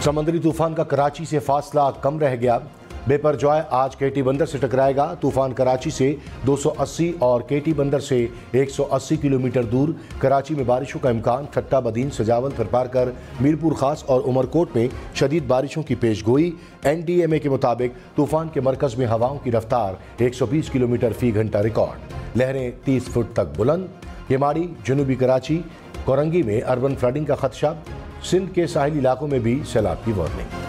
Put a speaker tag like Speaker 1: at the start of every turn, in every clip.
Speaker 1: समंदरी तूफान का कराची से फासला कम रह गया। बेपरजॉय आज केटी बंदर से टकराएगा। तूफान कराची से 280 और केटी बंदर से 180 किलोमीटर दूर। कराची में बारिशों का इम्कान। ठट्टा, बदीन, सजावल, थरपारकर, मीरपुर खास और उमरकोट में शदीद बारिशों की पेशगोई। NDMA के मुताबिक तूफान के मरकज में हवाओं की रफ्तार 120 किलोमीटर फी घंटा रिकॉर्ड। लहरें 30 फुट तक बुलंद। येमाड़ी, जनूबी कराची, कोरंगी में अर्बन फ्लडिंग का खदशा। सिंध के साहिली इलाकों में भी सैलाब की वार्निंग।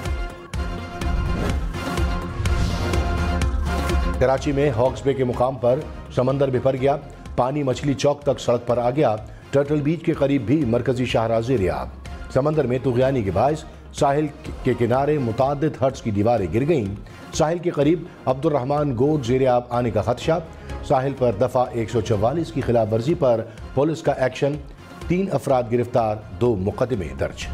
Speaker 1: कराची में हॉक्स बे के मुकाम पर समंदर बिफर गया। पानी मछली चौक तक सड़क पर आ गया। टर्टल बीच के करीब भी मरकजी शाहराह ज़ेर-ए-आब। समंदर में तुग़यानी के बायस साहिल के किनारे मुताद्दिद हट्स की दीवारें गिर गईं। साहिल के करीब अब्दुर्रहमान गोद ज़ेर-ए-आब आने का खदशा। साहिल पर दफ़ा 144 की खिलाफ वर्जी पर पुलिस का एक्शन। 3 अफराद गिरफ्तार, 2 मुकदमे दर्ज।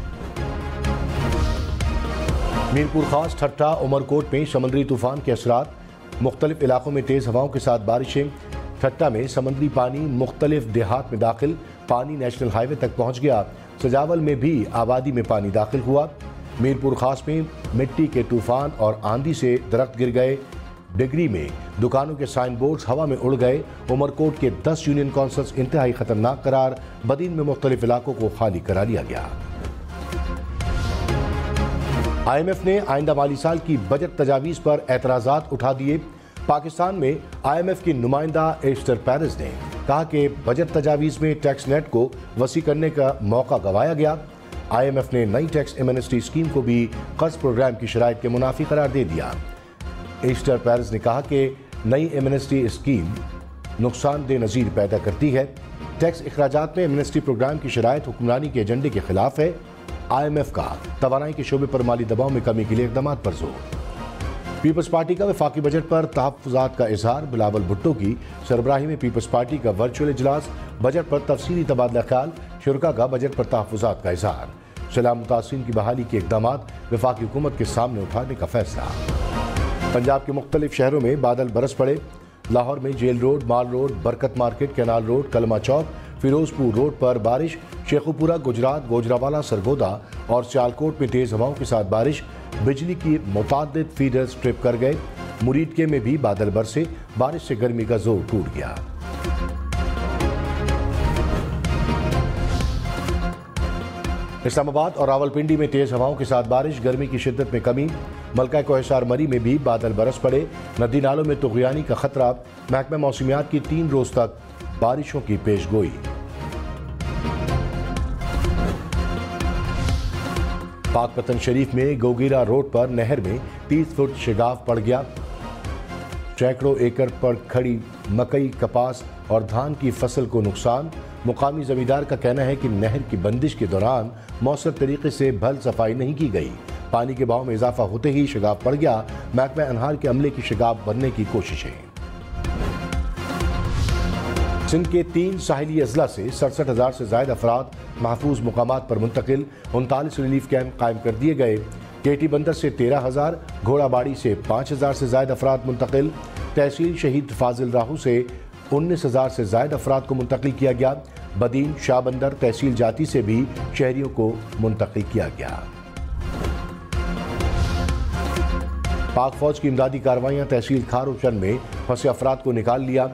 Speaker 1: मीरपुर खास, ठट्टा, उमरकोट में समंदरी तूफान के असरात। मुख्तलिफ इलाकों में तेज़ हवाओं के साथ बारिशें। ठट्टा में समंदरी पानी मुख्तलिफ देहात में दाखिल। पानी नेशनल हाईवे तक पहुंच गया। सजावल में भी आबादी में पानी दाखिल हुआ। मीरपुर खास में मिट्टी के तूफान और आंधी से दरख्त गिर गए। डिगरी में दुकानों के साइन बोर्ड्स हवा में उड़ गए। उमरकोट के 10 यूनियन कौंसल्स इंतहाई खतरनाक करार। बदीन में मुख्तलिफ इलाकों को खाली करा लिया गया। IMF ने आइंदा माली साल की बजट तजावीज़ पर एतराज़ात उठा दिए। पाकिस्तान में IMF की नुमाइंदा एस्टर पेरिस ने कहा कि बजट तजावीज़ में टैक्स नेट को वसी करने का मौका गंवाया गया। IMF ने नई टैक्स एमनेस्टी स्कीम को भी कर्ज प्रोग्राम की शराइत के मुनाफी करार दे दिया। एस्टर पेरिस ने कहा कि नई एमनेस्टी स्कीम नुकसानदेह नज़ीर पैदा करती है। टैक्स अखराजात में एमनेस्टी प्रोग्राम की शराइत हुक्मरानी के एजेंडे के खिलाफ है। IMF का तवानाई के शोबे पर माली दबाव में कमी के लिए इक़दामात पर जोर। पीपल्स पार्टी का वफाकी बजट पर तहफ़्फ़ुज़ात का इजहार। बिलावल भुट्टो की सरबराही में पीपल्स पार्टी का वर्चुअल इजलास। बजट पर तफसीली तबादला ख्याल। शुरका का बजट पर तहफ़्फ़ुज़ात का इजहार। सैलाब मुतासिरीन की बहाली के इक़दामात वफाकी हुकूमत के सामने उठाने का फैसला। पंजाब के मुख्तलिफ शहरों में बादल बरस पड़े। लाहौर में जेल रोड, माल रोड, बरकत मार्केट, कैनाल रोड, कलमा चौक, फिरोजपुर रोड पर बारिश। शेखुपुरा, गुजरात, गोजरावाला, सरगोदा और सियालकोट में तेज़ हवाओं के साथ बारिश। बिजली की मुताद्दिद फीडर्स ट्रिप कर गए। मुरीदके में भी बादल बरसे। बारिश से गर्मी का जोर टूट गया। इस्लामाबाद और रावलपिंडी में तेज़ हवाओं के साथ बारिश। गर्मी की शिद्दत में कमी। मलका कोहिसार मरी में भी बादल बरस पड़े। नदी नालों में तुग़यानी का खतरा। महकमा मौसमियात की 3 रोज़ तक बारिशों की पेशगोई। पाकपतन शरीफ में गोगीरा रोड पर नहर में 30 फुट शिगाफ पड़ गया। सैकड़ों एकड़ पर खड़ी मकई, कपास और धान की फसल को नुकसान। मुकामी जमींदार का कहना है कि नहर की बंदिश के दौरान मौसर तरीके से भल सफाई नहीं की गई। पानी के बहाव में इजाफा होते ही शिगाफ पड़ गया। महकमा अनहार के अमले की शिगाफ बनने की कोशिशें। सिंध के 3 साहिली अजला से 67,000 से ज्यादा अफराद महफूज मुकामात पर मुंतकिल। 39 रिलीफ कैंप कायम कर दिए गए। केटी बंदर से 13,000, घोड़ाबाड़ी से 5,000 से ज्यादा अफराद मुंतकिल। तहसील शहीद फाजिल राहू से 19,000 से ज्यादा अफराद को मुंतकिल किया गया। बदीन, शाह बंदर, तहसील जाती से भी शहरियों को मुंतकिल किया गया। पाक फौज की इमदादी कार्रवाइयां। तहसील खारोचन में फंसे अफराद को निकाल लिया।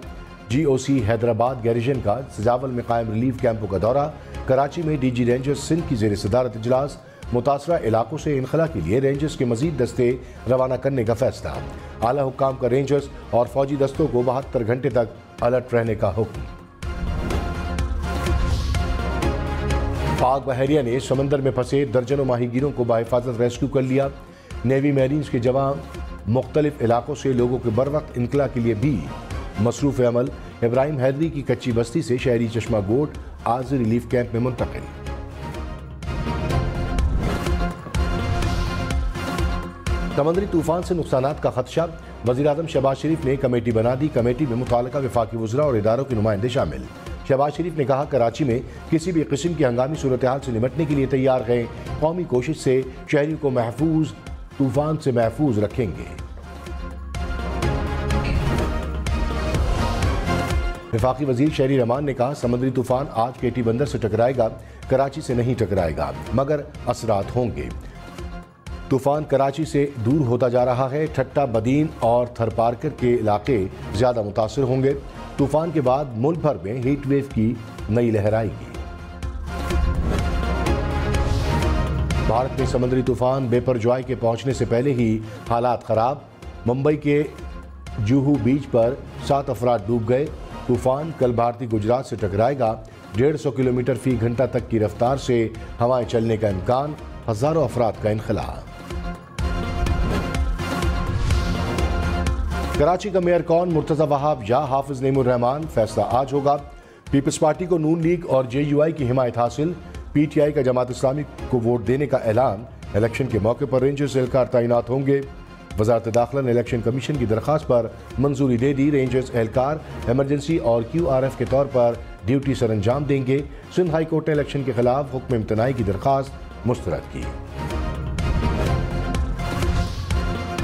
Speaker 1: GOC हैदराबाद गैरिजन का सजावल में कायम रिलीफ कैंपों का दौरा। कराची में DG रेंजर्स सिंध की ज़ेर सदारत इजलास। मुतासरा इलाकों से इनखला के लिए रेंजर्स के मजीद दस्ते रवाना करने का फैसला। आला हुक्काम का रेंजर्स और फौजी दस्तों को 72 घंटे तक अलर्ट रहने का हुक्म। पाक बहरिया ने समंदर में फंसे दर्जनों माहीगीरों को बाहिफाजत रेस्क्यू कर लिया। नेवी मैरीन्स के जवान मुख्तलिफ इलाकों से लोगों के बरवक्त इनकला के लिए भी मसरूफ़ अमल। इब्राहिम हैदरी की कच्ची बस्ती से शहरी चश्मा गोट आज रिलीफ कैंप में मुंतकिल। समंदरी तूफान से नुकसानात का खदशा। वज़ीर-ए-आज़म शहबाज शरीफ ने कमेटी बना दी। कमेटी में मुताल्लिका वफाकी वज़रा और इदारों के नुमाइंदे शामिल। शहबाज शरीफ ने कहा, कराची में किसी भी किस्म की हंगामी सूरत हाल से निपटने के लिए तैयार हैं। कौमी कोशिश से शहरियों को महफूज तूफान से महफूज रखेंगे। वफाकी वजीर शहरी रहमान ने कहा, समंदरी तूफान आज केटी बंदर से टकराएगा, कराची से नहीं टकराएगा, मगर असरात होंगे। तूफान कराची से दूर होता जा रहा है। ठट्टा बदीन और थरपारकर के इलाके ज़्यादा मुतासर होंगे। तूफान के बाद मुल्क भर में हीट वेव की नई लहर आएगी। भारत में समुद्री तूफान बेपरजॉय के पहुंचने से पहले ही हालात खराब। मुंबई के जुहू बीच पर 7 अफराद डूब गए। तूफान कल भारतीय गुजरात से टकराएगा। 150 किलोमीटर फी घंटा तक की रफ्तार से हवाएं चलने का इम्कान। हजारों अफराद का इनखला। कराची का मेयर कौन, मुर्तजा वहाब या हाफिज नईमुर रहमान, फैसला आज होगा। पीपल्स पार्टी को नून लीग और JUI की हिमायत हासिल। PTI का जमात इस्लामी को वोट देने का ऐलान। इलेक्शन के मौके पर रेंजर्स एहलकार तैनात होंगे। वजारत दाखिला ने इलेक्शन कमीशन की दरख्वास्त पर मंजूरी दे दी। रेंजर्स एहलकार इमरजेंसी और QRF के तौर पर ड्यूटी सर अंजाम देंगे। सिंध हाई कोर्ट ने इलेक्शन के खिलाफ हुक्म इम्तनाई की दरख्वास्त मुस्तरद की।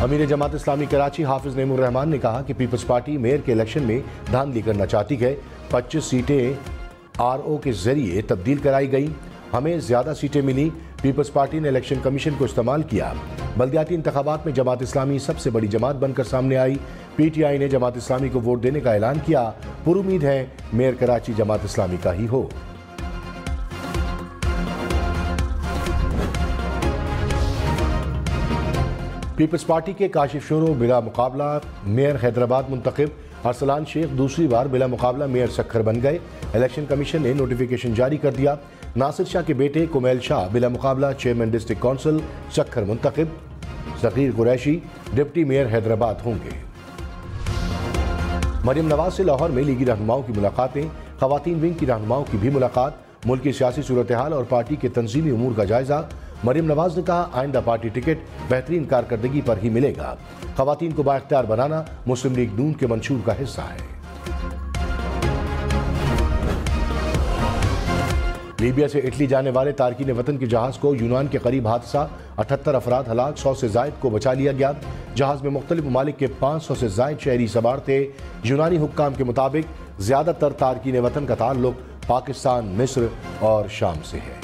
Speaker 1: अमीर जमात इस्लामी कराची हाफिज नईमुर रहमान ने कहा कि पीपल्स पार्टी मेयर के इलेक्शन में धांधली करना चाहती है। 25 सीटें RO के जरिए तब्दील कराई गई। हमें ज्यादा सीटें मिली। पीपल्स पार्टी ने इलेक्शन कमीशन को इस्तेमाल किया। बल्दियाती इंतखाबात में जमात इस्लामी सबसे बड़ी जमात बनकर सामने आई। PTI ने जमात इस्लामी को वोट देने का ऐलान किया। पुरुमीद है मेयर कराची जमात इस्लामी का ही हो। पीपल्स पार्टी के काशिफ शोरो बिला मुकाबला मेयर हैदराबाद मुंतखब। अरसलान शेख दूसरी बार बिला मुकाबला मेयर सक्खर बन गए। इलेक्शन कमीशन ने नोटिफिकेशन जारी कर दिया। नासिर शाह के बेटे कुमैल शाह बिला मुकाबला चेयरमैन डिस्ट्रिक्ट काउंसिल सक्खर मुंतखब। सगीर कुरैशी डिप्टी मेयर हैदराबाद होंगे। मरियम नवाज से लाहौर में लीगी रहनुमाओं की मुलाकातें। खवातीन विंग की रहनुमाओं की भी मुलाकात। मुल्क की सियासी सूरत हाल और पार्टी के तंजीमी उमूर का जायजा। मरियम नवाज ने कहा आइंदा पार्टी टिकट बेहतरीन कारकर्दगी पर ही मिलेगा। खवातीन को बाइख्तियार बनाना मुस्लिम लीग नून के मंशूर का हिस्सा है। लीबिया से इटली जाने वाले तारकीन वतन के जहाज को यूनान के करीब हादसा। 78 अफराद हलाक, 100 से जायद को बचा लिया गया। जहाज में मुख्तलिफ ममालिक के 500 से जायद शहरी सवार थे। यूनानी हुक्काम के मुताबिक ज्यादातर तारकीन वतन का ताल्लुक पाकिस्तान, मिस्र और शाम से है।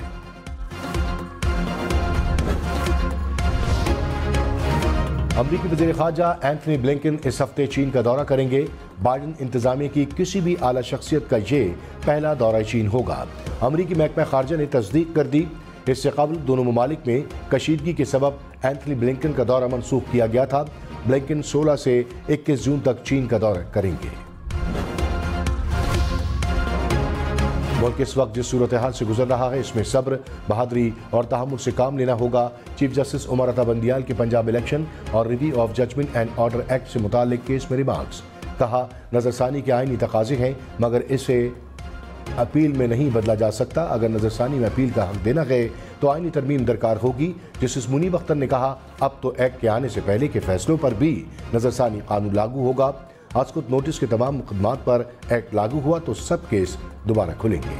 Speaker 1: अमरीकी वज़ीर ख़ारजा एंथनी ब्लिंकन इस हफ्ते चीन का दौरा करेंगे। बाइडन इंतजामिया की किसी भी आला शख्सियत का ये पहला दौरा चीन होगा। अमरीकी महकमा ख़ारजा ने तस्दीक कर दी। इससे कबल दोनों ममालिक में कशीदगी के सबब एंथनी ब्लिंकन का दौरा मनसूख किया गया था। ब्लिंकन 16 से 21 जून तक चीन का दौरा करेंगे। मुल्क इस वक्त जिस सूरत हाल से गुजर रहा है, इसमें सब्र, बहादुरी और तहम्मुल से काम लेना होगा। चीफ जस्टिस उमर अता बंदियाल के पंजाब इलेक्शन और review of judgment and order act से मुताल्लिक केस में रिमार्क्स। कहा नजरसानी के आईनी तकाजे हैं, मगर इसे अपील में नहीं बदला जा सकता। अगर नजरसानी में अपील का हक देना गए तो आईनी तरमीम दरकार होगी। जस्टिस मुनीब अख्तर ने कहा अब तो एक्ट के आने से पहले के फैसलों पर भी नजरसानी कानून लागू होगा। आजकुत नोटिस के तमाम मुकदमात पर एक्ट लागू हुआ तो सब केस दोबारा खुलेंगे।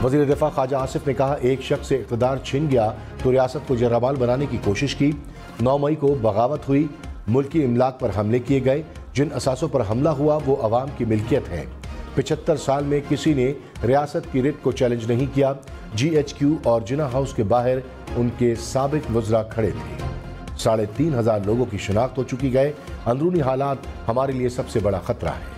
Speaker 1: वज़ीर दिफा ख्वाजा आसिफ ने कहा एक शख्स से इक़्तिदार छिन गया तो रियासत को जर्रामाल बनाने की कोशिश की। 9 मई को बगावत हुई। मुल्की इमलाक पर हमले किए गए। जिन असासों पर हमला हुआ वो अवाम की मिल्कियत है। 75 साल में किसी ने रियासत की रिट को चैलेंज नहीं किया। GHQ और जिना हाउस के बाहर उनके साबिक वज़रा खड़े थे। 3,500 लोगों की शिनाख्त हो चुकी है। अंदरूनी हालात हमारे लिए सबसे बड़ा खतरा है।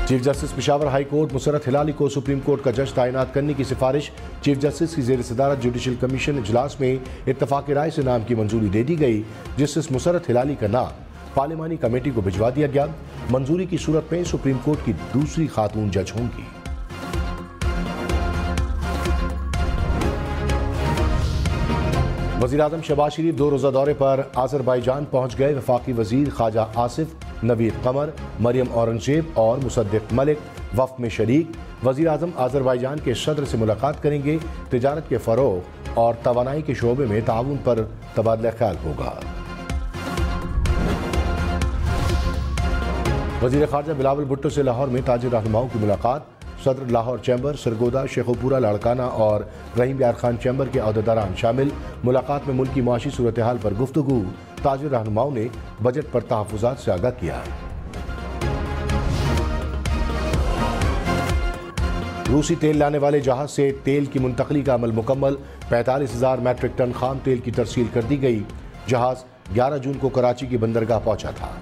Speaker 1: Chief justice Peshawar high court Musarrat Hilali को सुप्रीम कोर्ट का जज तैनात करने की सिफारिश। चीफ जस्टिस की ज़ेर सदारत जुडिशल कमीशन इजलास में इत्तफाक राय से नाम की मंजूरी दे दी गई। जस्टिस मुसर्रत हिलाली का नाम पार्लिमानी कमेटी को भिजवा दिया गया। मंजूरी की सूरत में सुप्रीम कोर्ट की दूसरी खातून जज होंगी। वज़ीर आज़म शहबाज शरीफ 2 रोज़ा दौरे पर आज़रबाईजान पहुँच गए। वफाकी वज़ीर ख्वाजा आसिफ, नवीद कमर, मरियम औरंगजेब और मुसद्दिक मलिक वफ़द में शरीक। वज़ीर आज़म आज़रबाईजान के सदर से मुलाकात करेंगे। तिजारत के फ़रोग़ और तवानाई के शोबे में ताउन पर तबादला ख्याल होगा। वज़ीर ख़ारजा बिलावल भुट्टो से लाहौर में ताजिर रहनुमाओं की मुलाकात। सदर लाहौर चैम्बर, सरगोदा, शेखुपुरा, लाड़काना और रहीम यार खान चैम्बर के अहदेदारान शामिल। मुलाकात में मुल्क की मुआशी सूरत हाल पर गुफ्तगू। ताजिर रहनुमाओं ने बजट पर तहफ़्फ़ुज़ात से आगाह किया। रूसी तेल लाने वाले जहाज से तेल की मुंतकली का अमल मुकम्मल। 45,000 मैट्रिक टन खाम तेल की तरसील कर दी गई। जहाज 11 जून को कराची की बंदरगाह पहुंचा था।